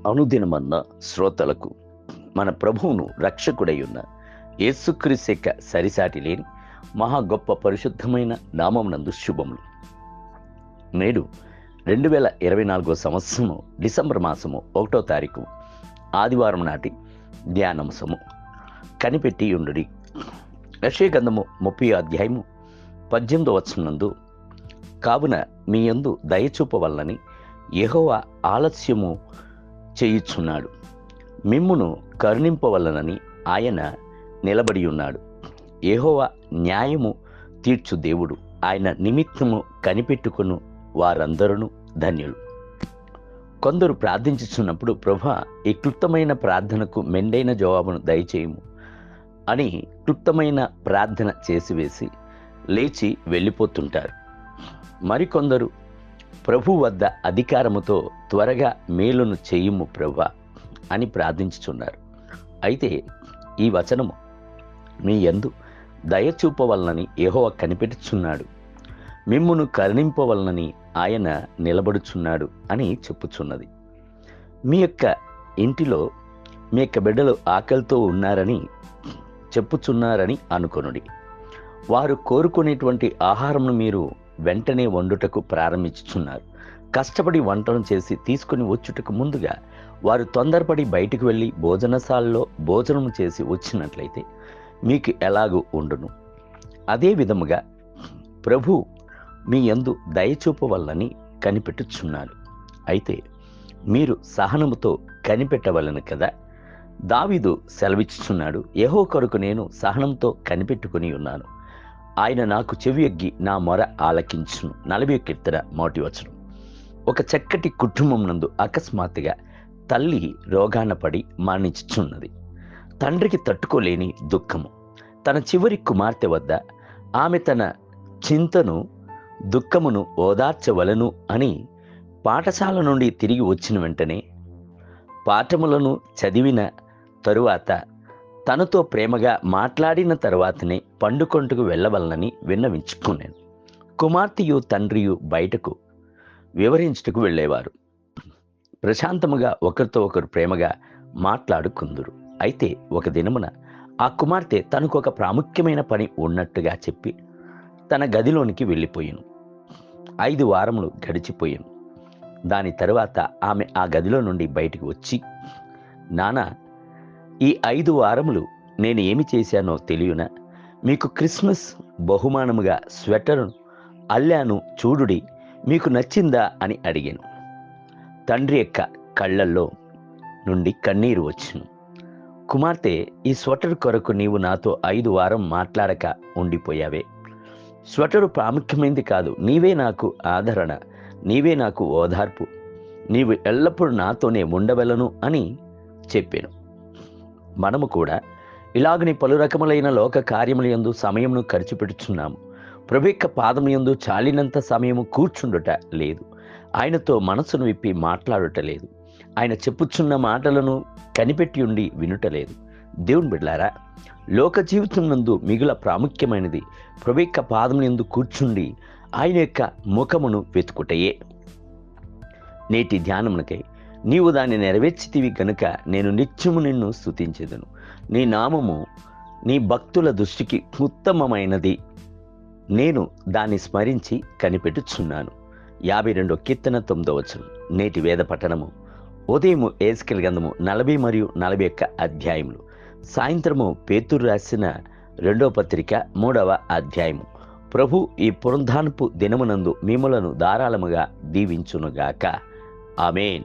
అనుదినమన్న శ్రోతలకు మన ప్రభువును రక్షకుడై ఉన్న యేసుక్రీస్తు యొక్క సరిసాటి లేని మహా గొప్ప పరిశుద్ధమైన నామమునందు శుభములు. నేడు 2024 సంవత్సరము డిసెంబర్ మాసము 1వ తారీఖు ఆదివారం నాటి ధ్యానాంశము కనిపెట్టి ఉండుడి. యెషయా గ్రంథము 30వ అధ్యాయము 18వ వచనమందు, కావున మీ యందు దయచూపవలనని యెహోవా ఆలస్యము చేయుచున్నాడు, మిమ్మును కరుణింపవలనని ఆయన నిలబడి ఉన్నాడు. యెహోవా న్యాయము తీర్చు దేవుడు, ఆయన నిమిత్తము కనిపెట్టుకును వారందరూ ధన్యులు. కొందరు ప్రార్థించుచున్నప్పుడు, ప్రభువా, ఈ క్లుప్తమైన ప్రార్థనకు మెండైన జవాబును దయచేయము అని క్లుప్తమైన ప్రార్థన చేసివేసి లేచి వెళ్ళిపోతుంటారు. మరికొందరు ప్రభు వద్ద అధికారముతో త్వరగా మేలును చేయుము ప్రభువా అని ప్రార్థించుచున్నారు. అయితే ఈ వచనము మీ యందు దయచూపవలనని యెహోవా కనిపెట్టుచున్నాడు, మిమ్మును కరుణింపవలనని ఆయన నిలబడుచున్నాడు అని చెప్పుచున్నది. మీ యొక్క ఇంటిలో మీ యొక్క బిడ్డలు ఆకలితో ఉన్నారని చెప్పుచున్నారని అనుకొనుడి. వారు కోరుకునేటువంటి ఆహారంను మీరు వెంటనే వండుటకు ప్రారంభించుచున్నారు. కష్టపడి వంటను చేసి తీసుకుని వచ్చుటకు ముందుగా వారు తొందరపడి బయటికి వెళ్ళి భోజనశాలలో భోజనం చేసి వచ్చినట్లయితే మీకు ఎలాగూ ఉండును. అదే విధముగా ప్రభు మీ యందు దయచూపవలనని కనిపెట్టుచున్నాడు. అయితే మీరు సహనముతో కనిపెట్టవలను కదా. దావీదు సెలవిచ్చుచున్నాడు, యెహోవా కొరకు నేను సహనంతో కనిపెట్టుకుని ఉన్నాను, ఆయన నాకు చెవియొగ్గి నా మొర ఆలకించును. 40వ కీర్తన 1వ వచనం. ఒక చక్కటి కుటుంబం నందు అకస్మాత్తుగా తల్లి రోగాన పడి మరణించుచున్నది. తండ్రికి తట్టుకోలేని దుఃఖము. తన చివరి కుమార్తె వద్ద ఆమె తన చింతను దుఃఖమును ఓదార్చవలను అని పాఠశాల నుండి తిరిగి వచ్చిన వెంటనే పాఠములను చదివిన తరువాత తనతో ప్రేమగా మాట్లాడిన తరువాతనే పండుకొంటకు వెళ్ళవలనని విన్నవించుకున్నాను. కుమార్తెయు తండ్రియు బయటకు వివరించుటకు వెళ్ళేవారు. ప్రశాంతముగా ఒకరితో ఒకరు ప్రేమగా మాట్లాడుకుందురు. అయితే ఒక దినమున ఆ కుమార్తె తనకు ఒక ప్రాముఖ్యమైన పని ఉన్నట్టుగా చెప్పి తన గదిలోనికి వెళ్ళిపోయాను. 5 వారములు గడిచిపోయాను. దాని తరువాత ఆమె ఆ గదిలో నుండి బయటికి వచ్చి, నానా, ఈ 5 వారములు నేను ఏమి చేశానో తెలియనా? మీకు క్రిస్మస్ బహుమానముగా స్వెటర్ను అల్లాను, చూడుడి, మీకు నచ్చిందా అని అడిగాను. తండ్రి యొక్క కళ్ళల్లో నుండి కన్నీరు వచ్చును. కుమార్తె, ఈ స్వెటర్ కొరకు నీవు నాతో 5 వారం మాట్లాడక ఉండిపోయావే. స్వెటరు ప్రాముఖ్యమైనది కాదు, నీవే నాకు ఆదరణ, నీవే నాకు ఓదార్పు, నీవు ఎల్లప్పుడూ నాతోనే ఉండవలను అని చెప్పాను. మనము కూడా ఇలాగని పలు రకములైన లోక కార్యముల యందు సమయమును ఖర్చు పెట్టుచున్నాము. ప్రభు యొక్క పాదము యందు చాలినంత సమయము కూర్చుండుట లేదు. ఆయనతో మనసును విప్పి మాట్లాడుట లేదు. ఆయన చెప్పుచున్న మాటలను కనిపెట్టి ఉండి వినుటలేదు. దేవుని బిడ్డలారా, లోక జీవితం నందు మిగుల ప్రాముఖ్యమైనది ప్రభు యొక్క పాదము యందు కూర్చుండి ఆయన యొక్క ముఖమును వెతుకుటయే. నేటి ధ్యానమునకై నీవు దాన్ని నెరవేర్చితివి గనుక నేను నిత్యము నిన్ను స్తుతించెదను. నీ నామము నీ భక్తుల దృష్టికి ఉత్తమమైనది, నేను దాన్ని స్మరించి కనిపెట్టుచున్నాను. 52వ కీర్తన 9వ వచనం. నేటి వేద పఠనము ఉదయము యెహెజ్కేలు గ్రంథము 40 మరియు 41 అధ్యాయములు, సాయంత్రము పేతురు రాసిన 2వ పత్రిక 3వ అధ్యాయము. ప్రభు ఈ పునరుద్ధానపు దినమునందు మిమ్ములను ధారాళముగా దీవించునుగాక. ఆమేన్.